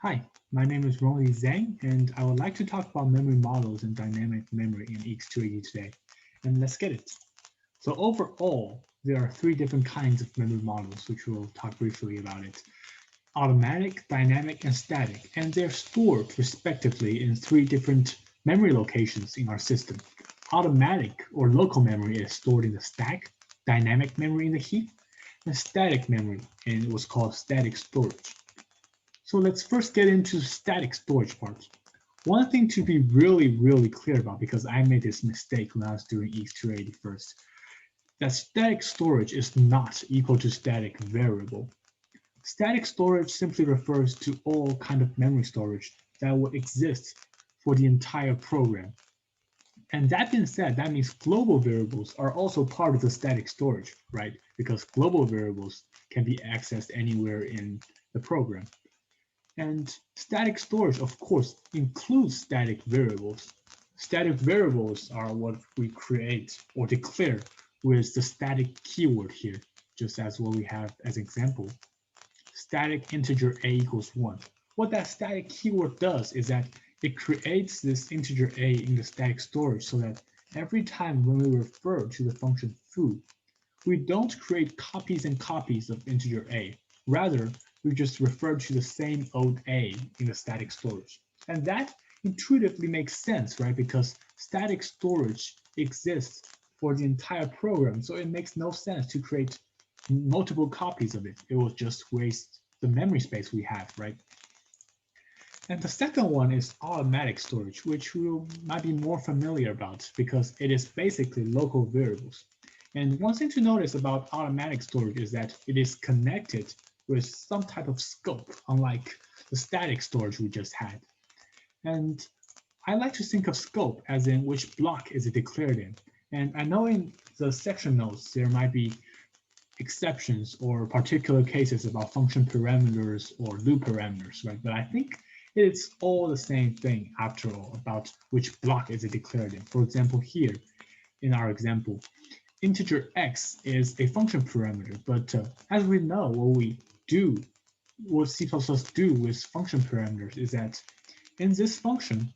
Hi, my name is Rongzhi Zhang, and I would like to talk about memory models and dynamic memory in EECS today. And let's get it. So overall, there are three different kinds of memory models, which we'll talk briefly about it. Automatic, dynamic, and static, and they're stored respectively in three different memory locations in our system. Automatic or local memory is stored in the stack, dynamic memory in the heap, and static memory in what's called static storage. So let's first get into static storage part. One thing to be really clear about, because I made this mistake when I was doing EECS first, that static storage is not equal to static variable. Static storage simply refers to all kind of memory storage that will exist for the entire program. And that being said, that means global variables are also part of the static storage, right? Because global variables can be accessed anywhere in the program. And static storage, of course, includes static variables. Static variables are what we create or declare with the static keyword here, just as what we have as example. Static integer a equals 1. What that static keyword does is that it creates this integer a in the static storage so that every time when we refer to the function foo, we don't create copies and copies of integer a. Rather, we just refer to the same old a in the static storage. And that intuitively makes sense, right? Because static storage exists for the entire program, so it makes no sense to create multiple copies of it. It will just waste the memory space we have, right? And the second one is automatic storage, which we might be more familiar about because it is basically local variables. And one thing to notice about automatic storage is that it is connected with some type of scope, unlike the static storage we just had. And I like to think of scope as in which block is it declared in. And I know in the section notes there might be exceptions or particular cases about function parameters or loop parameters, right? But I think it's all the same thing after all about which block is it declared in. For example, here in our example, integer x is a function parameter, but as we know, what C++ do with function parameters is that in this function,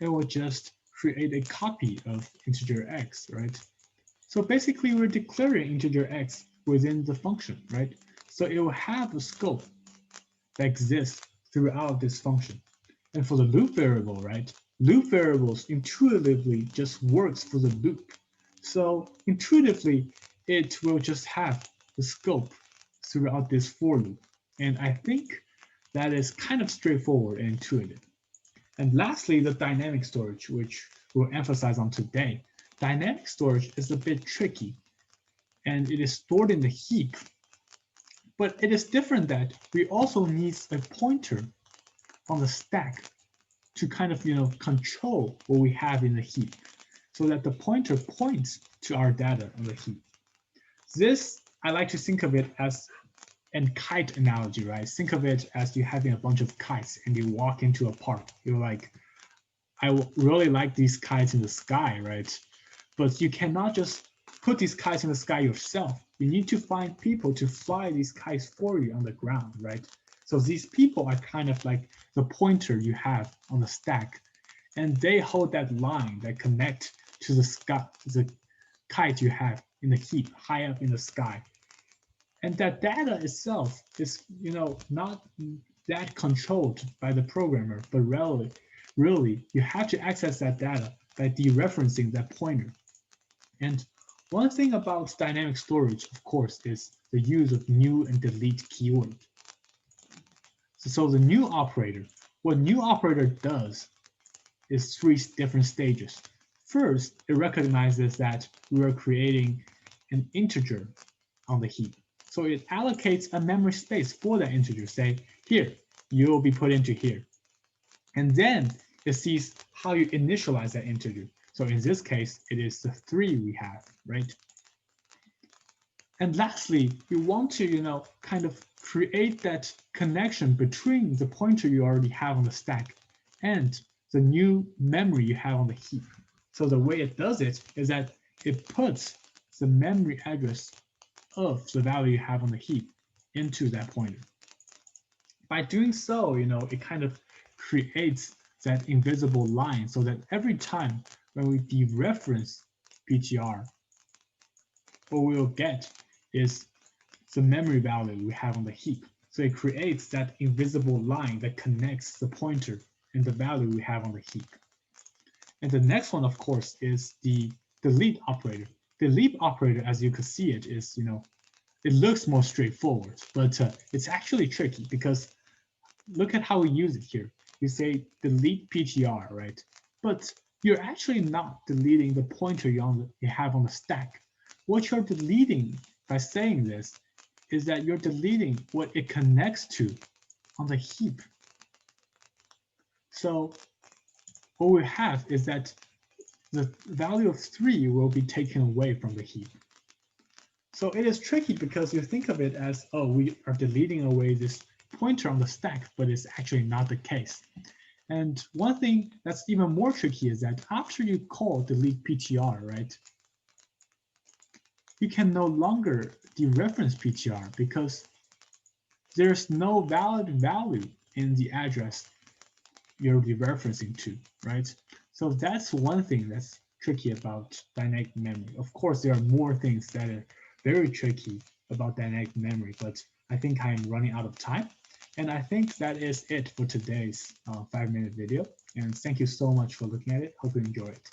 it will just create a copy of integer x, right? So basically, we're declaring integer x within the function, right? So it will have a scope that exists throughout this function. And for the loop variable, right? Loop variables intuitively just works for the loop. So intuitively, it will just have the scope throughout this for loop. And I think that is kind of straightforward and intuitive. And lastly, the dynamic storage, which we'll emphasize on today. Dynamic storage is a bit tricky, and it is stored in the heap. But it is different that we also need a pointer on the stack to kind of control what we have in the heap so that the pointer points to our data on the heap. This, I like to think of it as a kite analogy, right? Think of it as you having a bunch of kites and you walk into a park. You're like, I really like these kites in the sky, right? But you cannot just put these kites in the sky yourself. You need to find people to fly these kites for you on the ground, right? So these people are kind of like the pointer you have on the stack, and they hold that line that connect to the sky, the kite you have in the heap high up in the sky. And that data itself is, not that controlled by the programmer, but really, you have to access that data by dereferencing that pointer. And one thing about dynamic storage, of course, is the use of new and delete keyword. So the new operator, what new operator does is three different stages. First, it recognizes that we are creating an integer on the heap. So it allocates a memory space for that integer, say, here, you will be put into here. And then it sees how you initialize that integer. So in this case, it is the 3 we have, right? And lastly, you want to, kind of create that connection between the pointer you already have on the stack and the new memory you have on the heap. So the way it does it is that it puts the memory address of the value you have on the heap into that pointer. By doing so, it kind of creates that invisible line so that every time when we dereference PTR, what we'll get is the memory value we have on the heap. So it creates that invisible line that connects the pointer and the value we have on the heap. And the next one, of course, is the delete operator. The delete operator, as you can see it, is, it looks more straightforward, but it's actually tricky because look at how we use it here. You say delete PTR, right? But you're actually not deleting the pointer you have on the stack. What you're deleting by saying this is that you're deleting what it connects to on the heap. So what we have is that the value of 3 will be taken away from the heap. So it is tricky because you think of it as, oh, we are deleting away this pointer on the stack, but it's actually not the case. And one thing that's even more tricky is that after you call delete PTR, right, you can no longer dereference PTR because there's no valid value in the address you're dereferencing to, right? So that's one thing that's tricky about dynamic memory. Of course, there are more things that are very tricky about dynamic memory, but I think I'm running out of time. And I think that is it for today's 5-minute video. And thank you so much for looking at it. Hope you enjoy it.